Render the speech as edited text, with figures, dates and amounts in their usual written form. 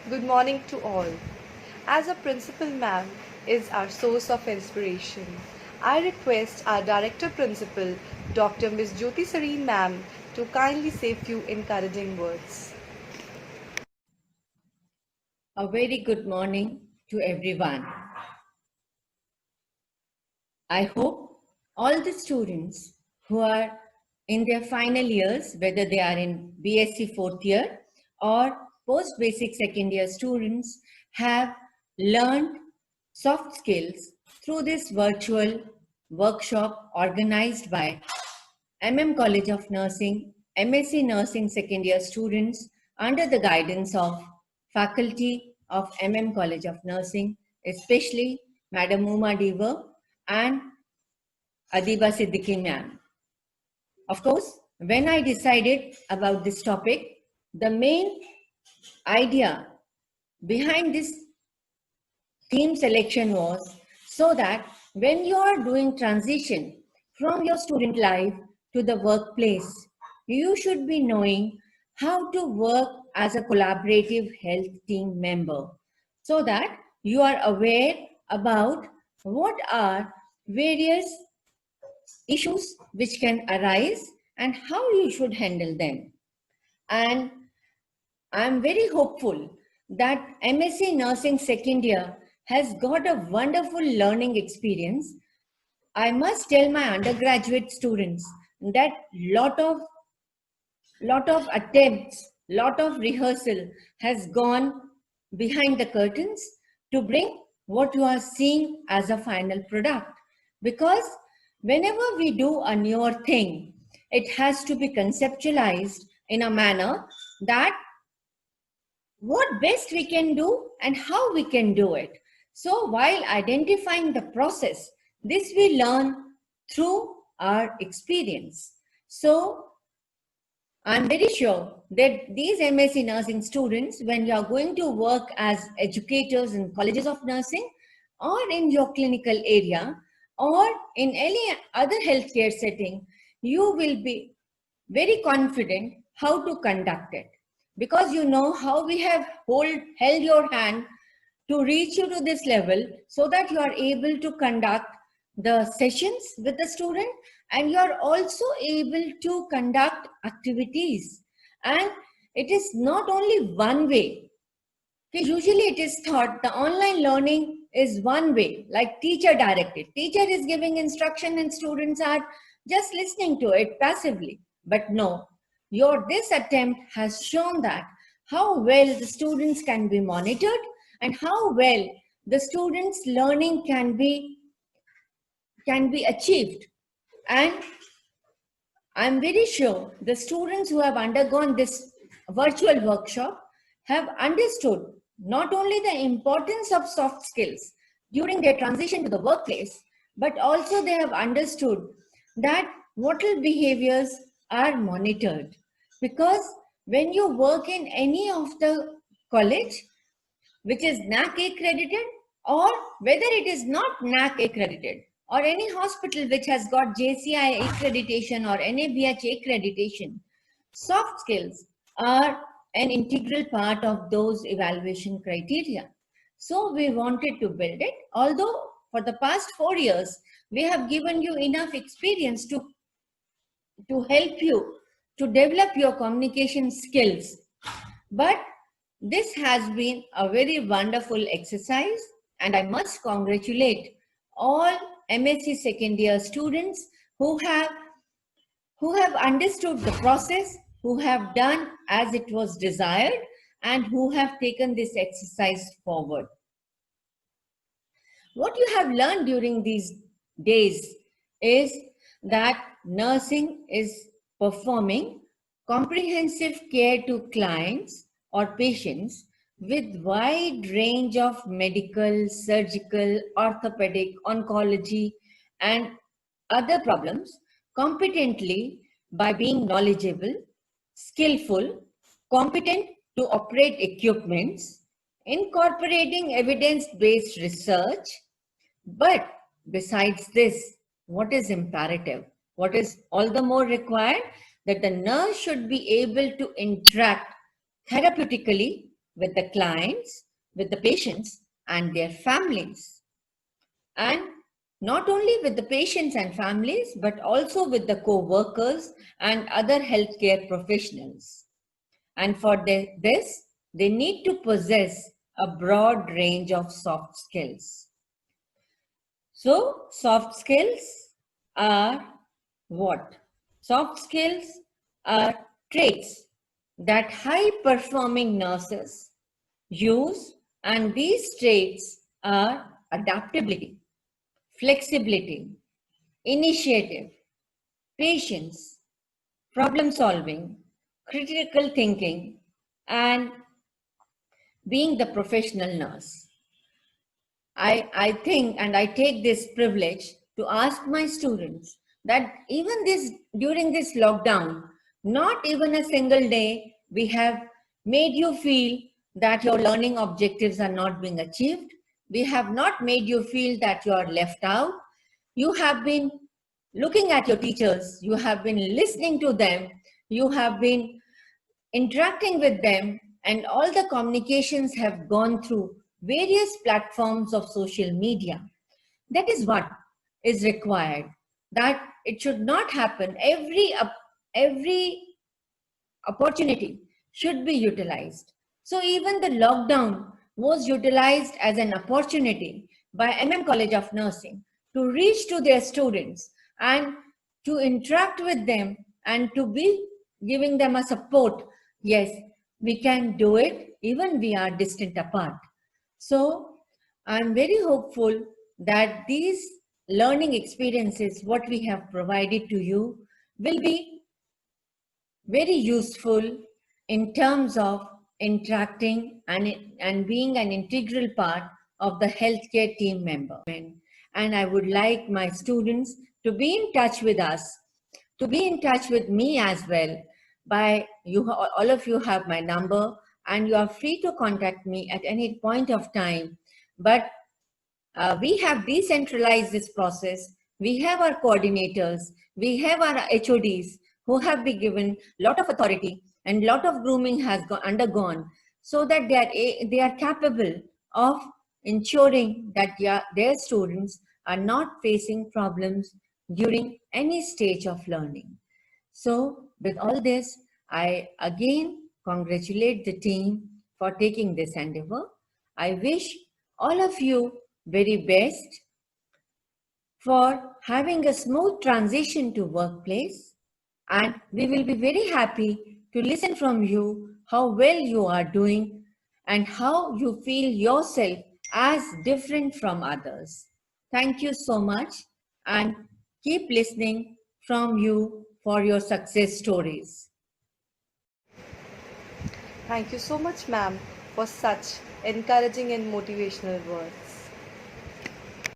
Good morning to all. As a principal ma'am is our source of inspiration, I request our director principal, Dr. Miss Jyoti Sareen ma'am, to kindly say few encouraging words. A very good morning to everyone. I hope all the students who are in their final years, whether they are in BSc fourth year or post basic second year students, have learned soft skills through this virtual workshop organized by College of Nursing, MSc Nursing second year students under the guidance of faculty of College of Nursing, especially Madam Uma Dever and Adiba Siddiqui ma'am. Of course, when I decided about this topic, the main idea behind this theme selection was so that when you are doing transition from your student life to the workplace, you should be knowing how to work as a collaborative health team member so that you are aware about what are various issues which can arise and how you should handle them. And I'm very hopeful that MSc Nursing second year has got a wonderful learning experience. I must tell my undergraduate students that lot of attempts, lot of rehearsal has gone behind the curtains to bring what you are seeing as a final product. Because whenever we do a newer thing, it has to be conceptualized in a manner that what best we can do and how we can do it. So while identifying the process, this we learn through our experience. So I'm very sure that these MSc nursing students, when you are going to work as educators in colleges of nursing or in your clinical area or in any other healthcare setting, you will be very confident how to conduct it because you know how we have held your hand to reach you to this level so that you are able to conduct the sessions with the student and you are also able to conduct activities. And it is not only one way. Okay, usually it is thought the online learning is one way, like teacher directed. Teacher is giving instruction and students are just listening to it passively. But no, this attempt has shown that how well the students can be monitored and how well the students' learning can be achieved. And I'm very sure the students who have undergone this virtual workshop have understood not only the importance of soft skills during their transition to the workplace, but also they have understood that what behaviors are monitored. Because when you work in any of the college, which is NAC accredited, or whether it is not NAC accredited, or any hospital which has got JCI accreditation or NABH accreditation, soft skills are an integral part of those evaluation criteria. So we wanted to build it, although for the past 4 years, we have given you enough experience to help you to develop your communication skills. But this has been a very wonderful exercise, and I must congratulate all MSc second year students who have understood the process, who have done as it was desired, and who have taken this exercise forward. What you have learned during these days is that nursing is performing comprehensive care to clients or patients with wide range of medical, surgical, orthopedic, oncology, and other problems competently by being knowledgeable, skillful, competent to operate equipments, incorporating evidence-based research. But besides this, what is imperative? What is all the more required? That the nurse should be able to interact therapeutically with the clients, with the patients and their families. And not only with the patients and families, but also with the co-workers and other healthcare professionals. And for this, they need to possess a broad range of soft skills. So, soft skills are what? Soft skills are traits that high performing nurses use, and these traits are adaptability, flexibility, initiative, patience, problem solving, critical thinking, and being the professional nurse. I think and I take this privilege to ask my students that even during this lockdown, not even a single day we have made you feel that your learning objectives are not being achieved. We have not made you feel that you are left out. You have been looking at your teachers, you have been listening to them, you have been interacting with them, and all the communications have gone through various platforms of social media. That is what is required, that it should not happen. Every opportunity should be utilized. So even the lockdown was utilized as an opportunity by College of Nursing to reach to their students and to interact with them and to be giving them a support. Yes, we can do it even we are distant apart. So I'm very hopeful that these learning experiences, what we have provided to you, will be very useful in terms of interacting and being an integral part of the healthcare team member. And I would like my students to be in touch with us, to be in touch with me as well. By you, all of you have my number and you are free to contact me at any point of time. But we have decentralized this process. We have our coordinators, we have our HODs who have been given a lot of authority and lot of grooming has undergone, so that they are capable of ensuring that their students are not facing problems during any stage of learning. So with all this, I again congratulate the team for taking this endeavor. I wish all of you very best for having a smooth transition to workplace, and we will be very happy to listen from you how well you are doing and how you feel yourself as different from others. Thank you so much, and keep listening from you for your success stories. Thank you so much, ma'am, for such encouraging and motivational words.